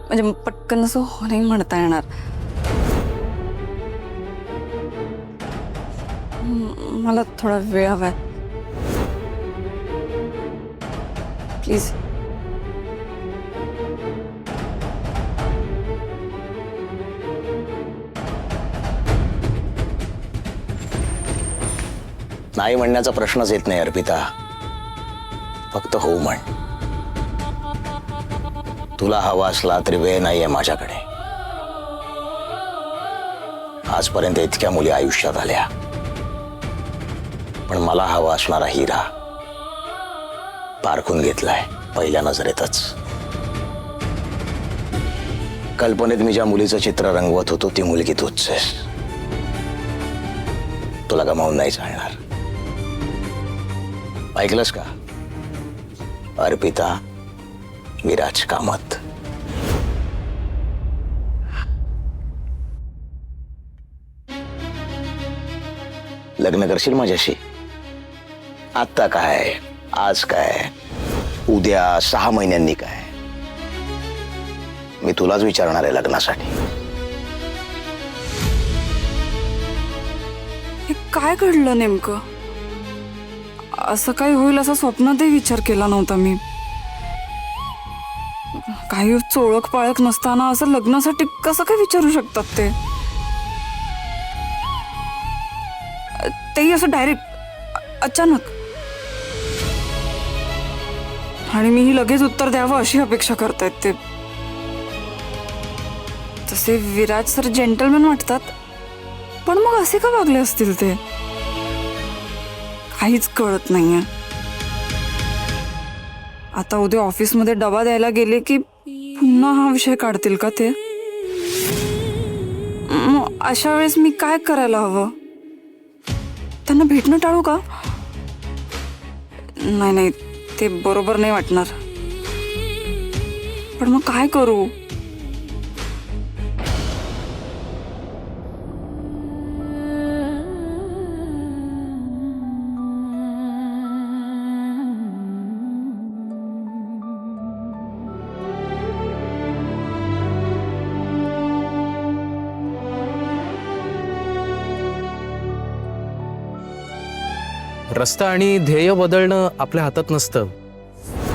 म्हणजे पटकन असं हो नाही म्हणता येणार. मला थोडा वेळ हवाय प्लीज. नाही म्हणण्याचा प्रश्नच येत नाही अर्पिता. फक्त हो म्हण. तुला हवा असला तरी वेळ नाहीये माझ्याकडे. आजपर्यंत इतक्या मुली आयुष्यात आल्या, पण मला हवा असणारा हिरा पारखून घेतलाय पहिल्या नजरेतच. कल्पनेत मी ज्या मुलीचं चित्र रंगवत होतो ती मुलगी तूच आहेस. तुला गमावून नाही चालणार. ऐकलंस का? अर्पिता विराज कामत. लग्न करशील माझ्याशी? आत्ता काय, आज काय, उद्या, 6 महिन्यांनी काय? मी तुलाच विचारणार आहे लग्नासाठी. हे काय घडलं नेमकं? असं काही होईल असं स्वप्नातही विचार केला नव्हता मी. काही ओळख पाळख नसताना असं लग्नासाठी कसं काय विचारू शकतात ते? तेही असं डायरेक्ट अचानक. आणि मीही लगेच उत्तर द्यावं अशी अपेक्षा करतायत ते. तसे विराज सर जेंटलमॅन वाटतात, पण मग असे का वागले असतील ते? काहीच कळत नाहीये. आता उद्या ऑफिसमध्ये डबा द्यायला गेले की पुन्हा हा विषय काढतील का ते? मग अशा वेळेस मी काय करायला हवं? त्यांना भेटणं टाळू का? नाही नाही, ते बरोबर नाही वाटणार. पण मग काय करू? रस्ता आणि ध्येय बदलणं आपल्या हातात नसतं,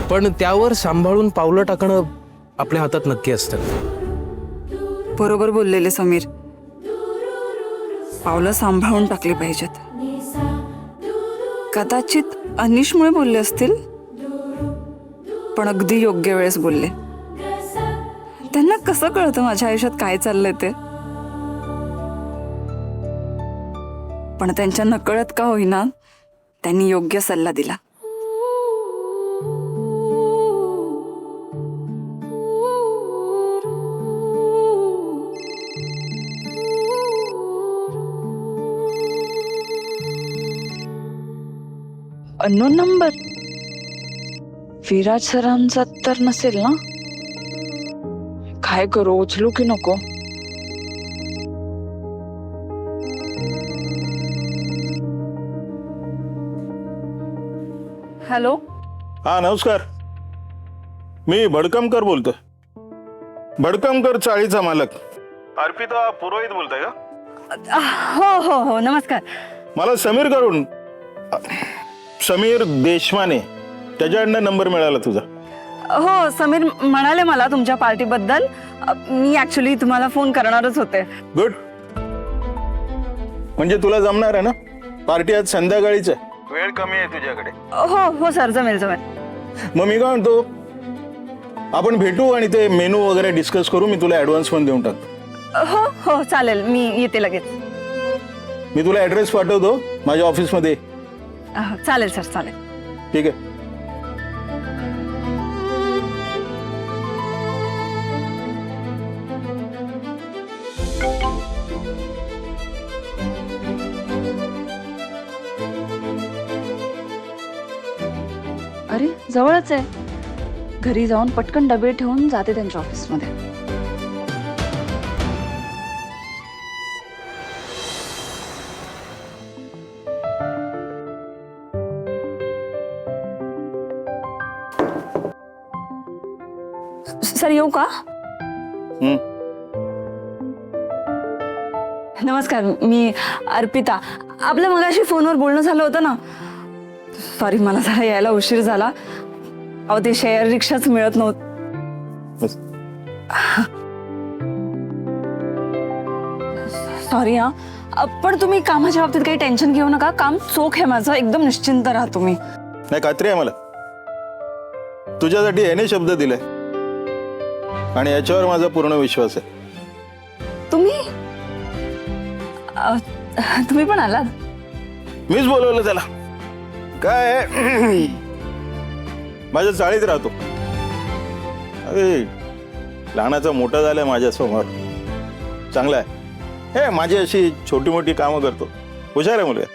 पण त्यावर सांभाळून पावलं टाकणं आपल्या हातात नक्की असतं. बरोबर बोललेले समीर. पावलं सांभाळून टाकली पाहिजेत. कदाचित अनिशमुळे बोलले असतील, पण अगदी योग्य वेळेस बोलले. त्यांना कसं कळतं माझ्या आयुष्यात काय चाललंय ते? पण त्यांच्या नकळत का होईना त्यांनी योग्य सल्ला दिला. Unknown number. विराज सरांचा तर नसेल ना? काय करू, उचलू की नको? हॅलो. हा नमस्कार. मी भडकमकर बोलतोय. भडकमकर चाळीचा मालक. अर्पिता पुरोहित बोलताय का? हो हो हो, नमस्कार. मला समीर करून समीर देशमाने त्याच्याकडनं नंबर मिळाला तुझा. हो, समीर म्हणाले मला तुमच्या पार्टीबद्दल. मी ऍक्च्युली तुम्हाला फोन करणारच होते. गुड. म्हणजे तुला जमणार आहे ना? पार्टी आज संध्याकाळीच आहे. वेळ कमी आहे तुझ्याकडे. हो हो सर, जमेल जमेल. मग मी काय म्हणतो, आपण भेटू आणि ते मेनू वगैरे डिस्कस करू. मी तुला ऍडव्हान्स पण देऊन टाकतो. हो हो चालेल, मी येते लगेच. मी तुला ऍड्रेस पाठवतो माझ्या ऑफिसमध्ये. चालेल सर, चालेल. ठीक आहे. अरे जवळच आहे. घरी जाऊन पटकन डबे ठेवून जाते त्यांच्या ऑफिसमध्ये. सर येऊ का? हं. नमस्कार, मी अर्पिता. आपलं मगाशी फोनवर बोलणं झालं होतं ना. सॉरी, मला जरा यायला उशीर झाला. अहो, ते शेअर रिक्षाच मिळत नव्हतं. बस. सॉरी हा. पण तुम्ही कामाच्या बाबतीत काही टेन्शन घेऊ नका. काम चोख आहे माझं, एकदम निश्चिंत राहा तुम्ही. नाही, खात्री आहे मला. तुझ्यासाठी याने शब्द दिलाय आणि याच्यावर माझा पूर्ण विश्वास आहे. तुम्ही तुम्ही पण आलात? मीच बोलवलं त्याला. काय माझ्या चाळीत राहतो. अरे लहानाचा मोठा झालाय माझ्या समोर. चांगला आहे. हे माझी अशी छोटी मोठी कामं करतो. हुशार आहे मुलगा.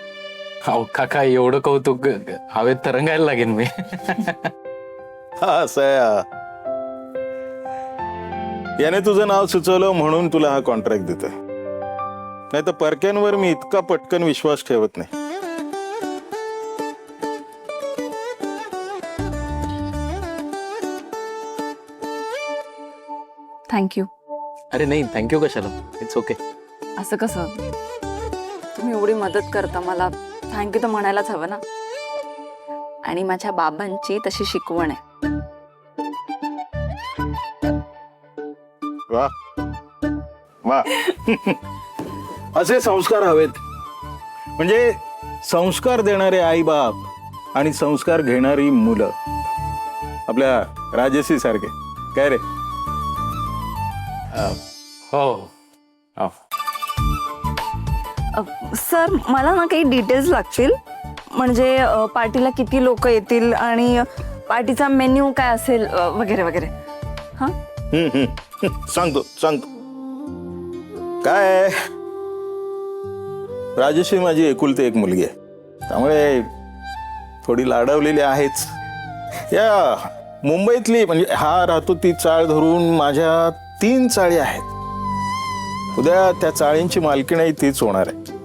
अहो काका, एवढं कौतुक हवेत तरंगायला लागेल मी. हा असं आहे. याने तुझं नाव सुचवलं म्हणून तुला हा कॉन्ट्रॅक्ट देतोय. नाही तर परक्यांवर मी इतका पटकन विश्वास ठेवत नाही. थँक्यू. अरे नाही, थँक्यू कशाला, इट्स ओके. असं कसं? तुम्ही एवढी मदत करता, मला थँक्यू तर म्हणायलाच हवं ना. आणि माझ्या बाबांची तशी शिकवण आहे. वा वा. असे संस्कार हवेत. म्हणजे संस्कार देणारे आई बाप आणि संस्कार घेणारी मुलं. आपल्या राजश्री सारखे. काय रे? हो हो. सर, मला ना काही डिटेल्स लागतील. म्हणजे पार्टीला किती लोक येतील आणि पार्टीचा मेन्यू काय असेल वगैरे वगैरे. हां, सांगतो. काय, राजश्री माझी एकुलती एक मुलगी आहे. त्यामुळे थोडी लाडवलेली आहेच. या मुंबईतली, म्हणजे हा राहतो ती चाळ धरून माझ्या 3 चाळी आहेत. उद्या त्या चाळींची मालकीणही तीच होणार आहे.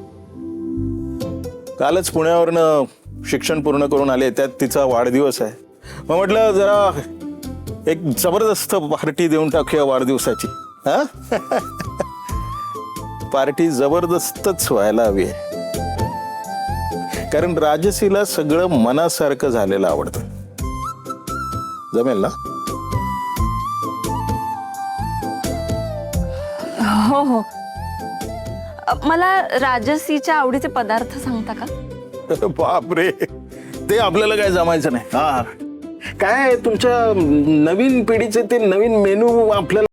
कालच पुण्यावरनं शिक्षण पूर्ण करून आले, त्यात तिचा वाढदिवस आहे. मग म्हटलं जरा एक जबरदस्त पार्टी देऊन टाकूया वाढदिवसाची. हा पार्टी जबरदस्तच व्हायला हवी आहे. कारण राजसीला सगळं मनासारखं झालेलं आवडतं. जमेल ना? हो हो. मला राजसीच्या आवडीचे पदार्थ सांगता का? बापरे, ते आपल्याला काय जमायचं नाही. हा काय, तुमच्या नवीन पिढीचे ते नवीन मेनू आपल्याला